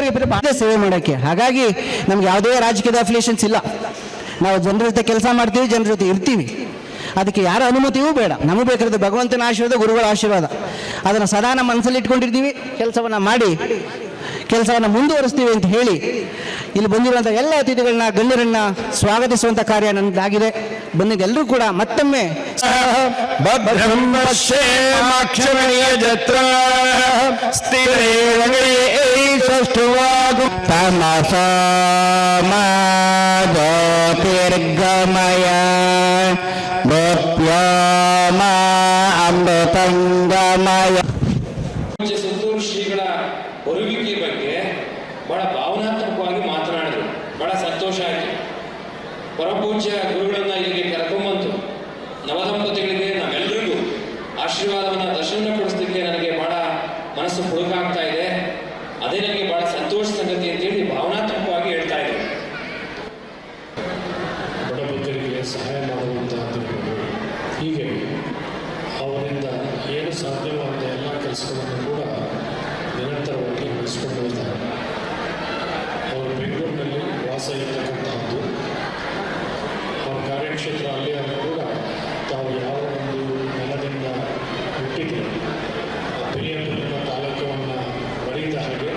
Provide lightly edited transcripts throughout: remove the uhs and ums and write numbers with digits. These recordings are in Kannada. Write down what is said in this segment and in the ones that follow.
ಇಲ್ಲಿಯವರೆಗೆ ಭಾಳ ಸೇವೆ ಮಾಡೋಕ್ಕೆ. ಹಾಗಾಗಿ ನಮ್ಗೆ ಯಾವುದೇ ರಾಜಕೀಯದ ಅಫಿಲಿಯೇಷನ್ಸ್ ಇಲ್ಲ. ನಾವು ಜನರ ಜೊತೆ ಕೆಲಸ ಮಾಡ್ತೀವಿ, ಜನರ ಜೊತೆ ಇರ್ತೀವಿ. ಅದಕ್ಕೆ ಯಾರ ಅನುಮತಿಯೂ ಬೇಡ. ನಮಗೆ ಬೇಕಾದ್ರೆ ಭಗವಂತನ ಆಶೀರ್ವಾದ, ಗುರುಗಳ ಆಶೀರ್ವಾದ, ಅದನ್ನು ಸದಾ ನಮ್ಮ ಮನಸ್ಸಲ್ಲಿ ಇಟ್ಕೊಂಡಿರ್ತೀವಿ. ಕೆಲಸವನ್ನು ಮಾಡಿ ಕೆಲಸವನ್ನು ಮುಂದುವರಿಸ್ತೀವಿ ಅಂತ ಹೇಳಿ ಇಲ್ಲಿ ಬಂದಿರುವಂಥ ಎಲ್ಲ ಅತಿಥಿಗಳನ್ನ, ಗಣ್ಯರನ್ನ ಸ್ವಾಗತಿಸುವಂಥ ಕಾರ್ಯ ನನ್ನದಾಗಿದೆ. ಬಂದಿದ್ದೆಲ್ಲರೂ ಕೂಡ ಮತ್ತೊಮ್ಮೆ ಅಮೃತಂಗಮಯ ಸಂತೂರ್ ಶ್ರೀಗಳ ಬರುವಿಕೆ ಬಗ್ಗೆ ಬಹಳ ಭಾವನಾತ್ಮಕವಾಗಿ ಮಾತನಾಡಿದ್ರು. ಬಹಳ ಸಂತೋಷ ಆಯಿತು. ಪರಪೂಜ್ಯ ಗುರುಗಳನ್ನ ಇಲ್ಲಿಗೆ ಕರ್ಕೊಂಬಂತು ನವದಂಪತಿಗಳಿಗೆ ನಮ್ಮೆಲ್ಲರಿಗೂ ಆಶೀರ್ವಾದವನ್ನು ದರ್ಶನ ಕೊಡಿಸಲಿಕ್ಕೆ ನನಗೆ ಬಹಳ ಮನಸ್ಸು ಪುಳುಕಾಗ್ತಾ ಇದೆ. ಅದೇ ನನಗೆ ಬಹಳ ಸಂತೋಷ ಸಂಗತಿ ಅಂತೇಳಿ ಭಾವನಾತ್ಮಕವಾಗಿ ಹೇಳ್ತಾ ಇದ್ರು. ಬಡಬಗ್ಗರಿಗೆ ಸಹಾಯ ಮಾಡುವಂತಹದ್ದು, ಹೀಗೆ ಅವರಿಂದ ಏನು ಸಾಧ್ಯವಾದ ಎಲ್ಲ ಕೆಲಸಗಳನ್ನು ಕೂಡ ನಿರಂತರವಾಗಿ ನಡೆಸಿಕೊಂಡು ಬರ್ತಾರೆ. ಅವರು ಬೆಂಗಳೂರಿನಲ್ಲಿ ವಾಸ ಇರತಕ್ಕಂತಹದ್ದು, ಅವರ ಕಾರ್ಯಕ್ಷೇತ್ರ ಅಲ್ಲಿ ಆದರೂ ಕೂಡ ತಾವು ಯಾವ ಒಂದು ನೆಲದಿಂದ ಹುಟ್ಟಿದ್ರು ಬೆರಿಯಪುರಿನ ತಾಲೂಕವನ್ನು ಬರೀದ ಹಾಗೆ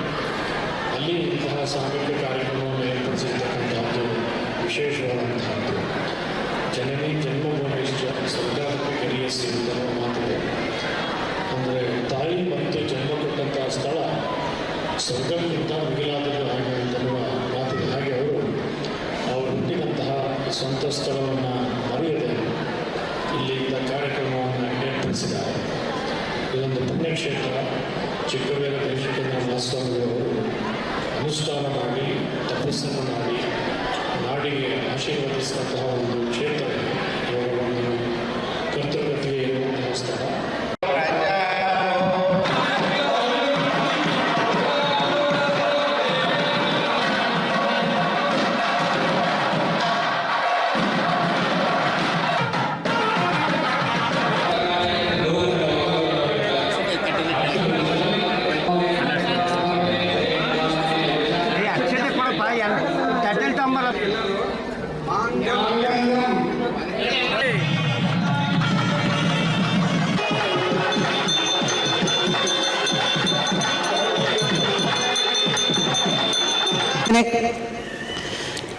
ಅಲ್ಲಿ ಇಂತಹ ಸಾಮೂಹಿಕ ಕಾರ್ಯಕ್ರಮವನ್ನು ಏರ್ಪಡಿಸಿರ್ತಕ್ಕಂತಹದ್ದು ವಿಶೇಷವಾದಂತಹದ್ದು. ಜನನಿ ಜನ್ಮಭೂಮಿಶ್ಚ ಸ್ವರ್ಗಾತ್ಮಕ ಕರಿಯಸಿ ಅಂತ ಮಾತಿದೆ. ಅಂದರೆ ತಾಯಿ ಮತ್ತು ಜನ್ಮ ಕೊಟ್ಟಂತಹ ಸ್ಥಳ ಸ್ವರ್ಗಕ್ಕಿಂತ ಮಿಗಿಲಾದದ್ದು ಹಾಗೆ ಅಂತನ್ನುವ ಮಾತಿದೆ. ಹಾಗೆ ಅವರು ಹುಟ್ಟಿದಂತಹ ಸ್ವಂತ ಸ್ಥಳವನ್ನು ಮರೆಯದೆ ಇಲ್ಲಿಂದ ಕಾರ್ಯಕ್ರಮವನ್ನು ಏರ್ಪಡಿಸಿದ್ದಾರೆ. ಇದೊಂದು ಪುಣ್ಯಕ್ಷೇತ್ರ. ಚಿಕ್ಕಬೇಗ ದೇಶಕೇಂದ್ರ ಮಹಾಸ್ವಾಮಿಗಳವರು ಅನುಷ್ಠಾನ ಮಾಡಿ, ತಪಸ್ಸನ್ನು ಮಾಡಿ, ನಾಡಿಗೆ ಆಶೀರ್ವದಿಸಿದಂತಹ ಒಂದು ಕ್ಷೇತ್ರ. ಇವರ ಒಂದು ಕರ್ತೃತ್ವಕ್ಕೆ ಇರುವಂತಹ ಸ್ಥಳ.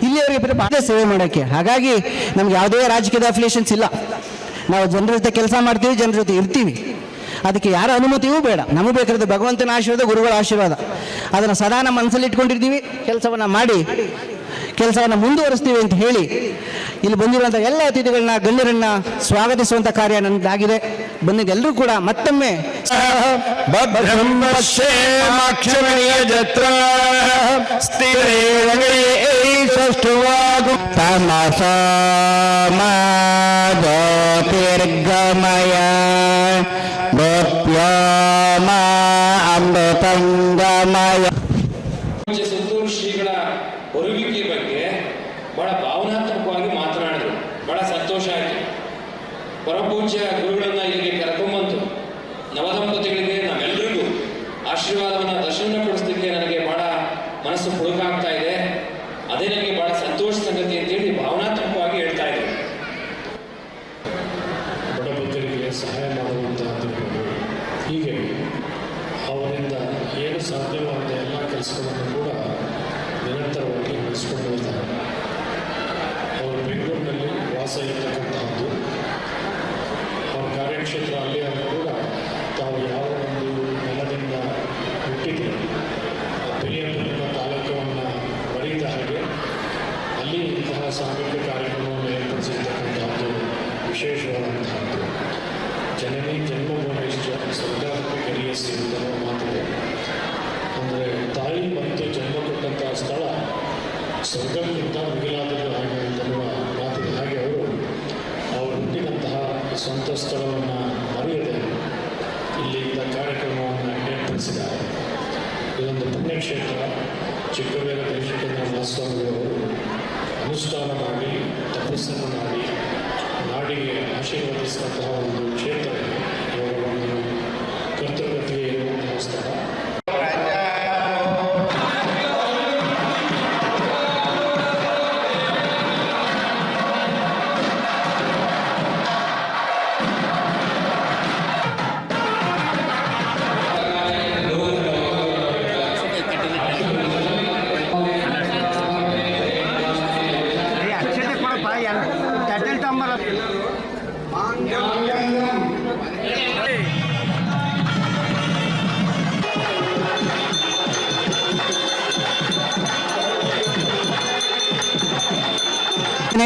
ಇಲ್ಲಿಯವರೆಗೆ ಭಾಳ ಸೇವೆ ಮಾಡೋಕ್ಕೆ. ಹಾಗಾಗಿ ನಮ್ಗೆ ಯಾವುದೇ ರಾಜಕೀಯದ ಅಫಿಲಿಯೇಷನ್ಸ್ ಇಲ್ಲ. ನಾವು ಜನರ ಜೊತೆ ಕೆಲಸ ಮಾಡ್ತೀವಿ, ಜನರ ಜೊತೆ ಇರ್ತೀವಿ. ಅದಕ್ಕೆ ಯಾರ ಅನುಮತಿಯೂ ಬೇಡ. ನಮಗೆ ಬೇಕಾದ್ರೆ ಭಗವಂತನ ಆಶೀರ್ವಾದ, ಗುರುಗಳ ಆಶೀರ್ವಾದ, ಅದನ್ನು ಸದಾ ನಮ್ಮ ಮನಸ್ಸಲ್ಲಿ ಇಟ್ಕೊಂಡಿರ್ತೀವಿ. ಕೆಲಸವನ್ನು ಮಾಡಿ ಕೆಲಸವನ್ನು ಮುಂದುವರಿಸ್ತೀವಿ ಅಂತ ಹೇಳಿ ಇಲ್ಲಿ ಬಂದಿರುವಂಥ ಎಲ್ಲ ಅತಿಥಿಗಳನ್ನ, ಗಣ್ಯರನ್ನ ಸ್ವಾಗತಿಸುವಂಥ ಕಾರ್ಯ ನನ್ನದಾಗಿದೆ. ಬಂದಿದ್ದೆಲ್ಲರೂ ಕೂಡ ಮತ್ತೊಮ್ಮೆ ಅಮೃತಂಗಮಯ ಸಂತೂರ್ ಶ್ರೀಗಳ ಬರುವಿಕೆ ಬಗ್ಗೆ ಬಹಳ ಭಾವನಾತ್ಮಕವಾಗಿ ಮಾತನಾಡಿದ್ರು. ಬಹಳ ಸಂತೋಷ ಆಯಿತು. ಪರಪೂಜ್ಯ ಗುರುಗಳನ್ನ ಇಲ್ಲಿಗೆ ಕರ್ಕೊಂಬಂತು ನವದಂಪತಿಗಳಿಗೆ ನಮ್ಮೆಲ್ಲರಿಗೂ ಆಶೀರ್ವಾದವನ್ನು ದರ್ಶನ ಕೊಡಿಸಲಿಕ್ಕೆ ನನಗೆ ಬಹಳ ಮನಸ್ಸು ಪುಳುಕಾಗ್ತಾ ಇದೆ. ಅದೇ ನನಗೆ ಬಹಳ ಸಂತೋಷ ಸಂಗತಿ ಅಂತೇಳಿ ಭಾವನಾತ್ಮಕವಾಗಿ ಹೇಳ್ತಾ ಇದ್ರು. ಬಡಬಗ್ಗರಿಗೆ ಸಹಾಯ ಮಾಡುವಂತಹದ್ದು, ಹೀಗೆ ಅವರಿಂದ ಏನು ಸಾಧ್ಯವಾದ ಎಲ್ಲ ಕೆಲಸಗಳನ್ನು ಕೂಡ ನಿರಂತರವಾಗಿ ನಡೆಸಿಕೊಂಡು ಬರ್ತಾರೆ. ಅವರು ಬೆಂಗಳೂರಿನಲ್ಲಿ ವಾಸ ಇರತಕ್ಕಂತಹದ್ದು, ಅವರ ಕಾರ್ಯಕ್ಷೇತ್ರ ಅಲ್ಲಿ ಆದರೂ ಕೂಡ ತಾವು ಯಾವ ಒಂದು ನೆಲದಿಂದ ಹುಟ್ಟಿದ್ರು ಬೆರಿಯಪುರಿನ ತಾಲೂಕವನ್ನು ಬರೀದ ಹಾಗೆ ಅಲ್ಲಿ ಇಂತಹ ಸಾಮೂಹಿಕ ಕಾರ್ಯಕ್ರಮವನ್ನು ಏರ್ಪಡಿಸಿರ್ತಕ್ಕಂತಹದ್ದು ವಿಶೇಷವಾದಂತಹದ್ದು. ಜನನಿ ಜನ್ಮಭೂಮಿಶ್ಚ ಸ್ವರ್ಗಾತ್ಮಕ ಕರಿಯಸಿ ಅಂತ ಮಾತಿದೆ. ಅಂದರೆ ತಾಯಿ ಮತ್ತು ಜನ್ಮ ಕೊಟ್ಟಂತಹ ಸ್ಥಳ ಸ್ವರ್ಗಕ್ಕಿಂತ ಮಿಗಿಲಾದದ್ದು ಹಾಗೆ ಅಂತನ್ನುವ ಮಾತಿದೆ. ಹಾಗೆ ಅವರು ಹುಟ್ಟಿದಂತಹ ಸ್ವಂತ ಸ್ಥಳವನ್ನು ಮರೆಯದೆ ಇಲ್ಲಿಂದ ಕಾರ್ಯಕ್ರಮವನ್ನು ಏರ್ಪಡಿಸಿದ್ದಾರೆ. ಇದೊಂದು ಪುಣ್ಯಕ್ಷೇತ್ರ. ಚಿಕ್ಕಬೇಗ ದೇಶಕೇಂದ್ರ ಮಹಾಸ್ವಾಮಿಗಳವರು ಅನುಷ್ಠಾನ ಮಾಡಿ, ತಪಸ್ಸನ್ನು ಮಾಡಿ, ನಾಡಿಗೆ ಆಶೀರ್ವದಿಸಿದಂತಹ ಒಂದು ಕ್ಷೇತ್ರ. ಇವರ ಒಂದು ಕರ್ತೃತ್ವಕ್ಕೆ ಇರುವಂತಹ ಸ್ಥಳ.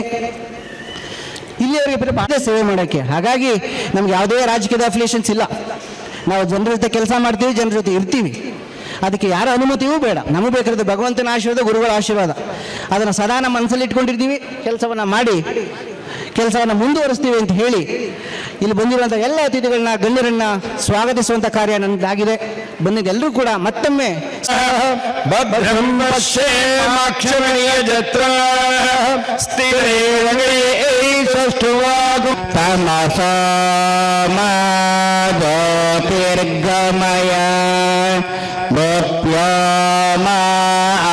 ಇದ್ದೇನೆ. ಇಲ್ಲಿಯವರೆಗೆ ಬರೀ ಸೇವೆ ಮಾಡೋಕ್ಕೆ. ಹಾಗಾಗಿ ನಮ್ಗೆ ಯಾವುದೇ ರಾಜಕೀಯದ ಅಫಿಲಿಯೇಷನ್ಸ್ ಇಲ್ಲ. ನಾವು ಜನರ ಜೊತೆ ಕೆಲಸ ಮಾಡ್ತೀವಿ, ಜನರ ಜೊತೆ ಇರ್ತೀವಿ. ಅದಕ್ಕೆ ಯಾರ ಅನುಮತಿಯೂ ಬೇಡ. ನಮಗೆ ಬೇಕಾದ್ರೆ ಭಗವಂತನ ಆಶೀರ್ವಾದ, ಗುರುಗಳ ಆಶೀರ್ವಾದ, ಅದನ್ನು ಸದಾ ನಮ್ಮ ಮನಸ್ಸಲ್ಲಿ ಇಟ್ಕೊಂಡಿರ್ತೀವಿ. ಕೆಲಸವನ್ನು ಮಾಡಿ ಕೆಲಸವನ್ನು ಮುಂದುವರಿಸ್ತೀವಿ ಅಂತ ಹೇಳಿ ಇಲ್ಲಿ ಬಂದಿರುವಂಥ ಎಲ್ಲ ಅತಿಥಿಗಳನ್ನ, ಗಣ್ಯರನ್ನ ಸ್ವಾಗತಿಸುವಂಥ ಕಾರ್ಯ ನನ್ನದಾಗಿದೆ. ಬಂದಿದ್ದೆಲ್ಲರೂ ಕೂಡ ಮತ್ತೊಮ್ಮೆ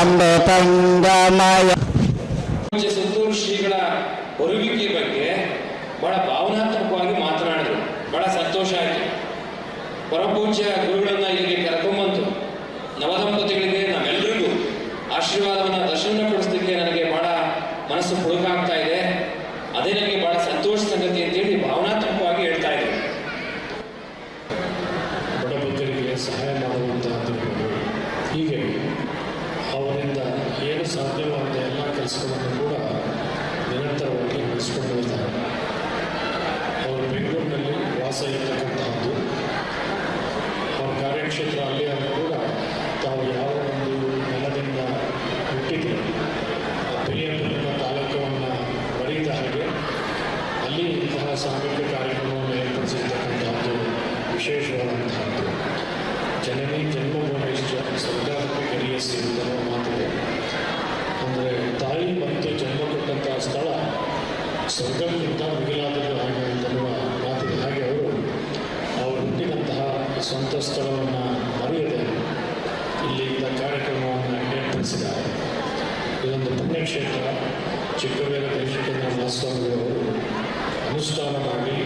ಅಮೃತಂಗಮಯ ಸಂತೂರ್ ಶ್ರೀಗಳ ಬರುವಿಕೆ ಬಗ್ಗೆ ಬಹಳ ಭಾವನಾತ್ಮಕವಾಗಿ ಮಾತನಾಡಿದ್ರು. ಬಹಳ ಸಂತೋಷ ಆಯಿತು. ಪರಪೂಜ್ಯ ಗುರುಗಳನ್ನ ಇಲ್ಲಿಗೆ ಕರ್ಕೊಂಬಂತು ನವದಂಪತಿಗಳಿಗೆ ನಮ್ಮೆಲ್ಲರಿಗೂ ಆಶೀರ್ವಾದವನ್ನ ದರ್ಶನ ಕೊಡಿಸಲಿಕ್ಕೆ ನನಗೆ ಬಹಳ ಮನಸ್ಸು ಪುಳಕಾಗ್ತಾ ಇದೆ. ಅದೇ ನನಗೆ ಬಹಳ ಸಂತೋಷ ಸಂಗತಿ ಅಂತೇಳಿ ಭಾವನಾತ್ಮಕವಾಗಿ ಹೇಳ್ತಾ ಇದ್ದಾರೆ. ಬಡಬಗ್ಗರಿಗೆ ಸಹಾಯ ಮಾಡುವಂತಹದ್ದು, ಹೀಗೆ ಅವರಿಂದ ಏನು ಸಾಧ್ಯವಾದ ಎಲ್ಲ ಕೆಲಸಗಳನ್ನು ಕೂಡ ನಿರಂತರವಾಗಿ ನಡೆಸಿಕೊಂಡು ಬರ್ತಾರೆ. ಅವರು ಬೆಂಗಳೂರಿನಲ್ಲಿ ವಾಸ ಇರತಕ್ಕಂತಹದ್ದು, ಅವರ ಕಾರ್ಯಕ್ಷೇತ್ರ ಅಲ್ಲಿ ಆದರೂ ಕೂಡ ತಾವು ಯಾವ ಒಂದು ನೆಲದಿಂದ ಹುಟ್ಟಿದ್ರು ಪಿರಿಯಂಪುರ ತಾಲೂಕವನ್ನು ಬರೀದ ಹಾಗೆ ಅಲ್ಲಿ ಇಂತಹ ಸಾಮೂಹಿಕ ಕಾರ್ಯಕ್ರಮವನ್ನು ಏರ್ಪಡಿಸಿರ್ತಕ್ಕಂತಹದ್ದು ವಿಶೇಷವಾದಂತಹದ್ದು. ಜನನಿ ಜನ್ಮಭೂಮಿಶ್ಚ ಸ್ವರ್ಗಾತ್ಮಕ ಕರಿಯಸಿ ಎನ್ನುವ ಮಾತಿದೆ. ಅಂದರೆ ತಾಯಿ ಮತ್ತು ಜನ್ಮ ಕೊಟ್ಟಂತಹ ಸ್ಥಳ ಸ್ವರ್ಗಕ್ಕಿಂತ ಮಿಗಿಲಾದದ್ದು ಹಾಗೆ ಅಂತನ್ನುವ ಮಾತಿದೆ. ಹಾಗೆ ಅವರು ಹುಟ್ಟಿದಂತಹ ಸ್ವಂತ ಸ್ಥಳವನ್ನು ಮರೆಯದೆ ಇಲ್ಲಿಂದ ಕಾರ್ಯಕ್ರಮವನ್ನು ಏರ್ಪಡಿಸಿದ್ದಾರೆ. ಇದೊಂದು ಪುಣ್ಯಕ್ಷೇತ್ರ. ಚಿಕ್ಕಬೇಗ ದೇಶಿಕೇಂದ್ರ ಮಹಾಸ್ವಾಮಿಗಳು ಅನುಷ್ಠಾನ ಮಾಡಿ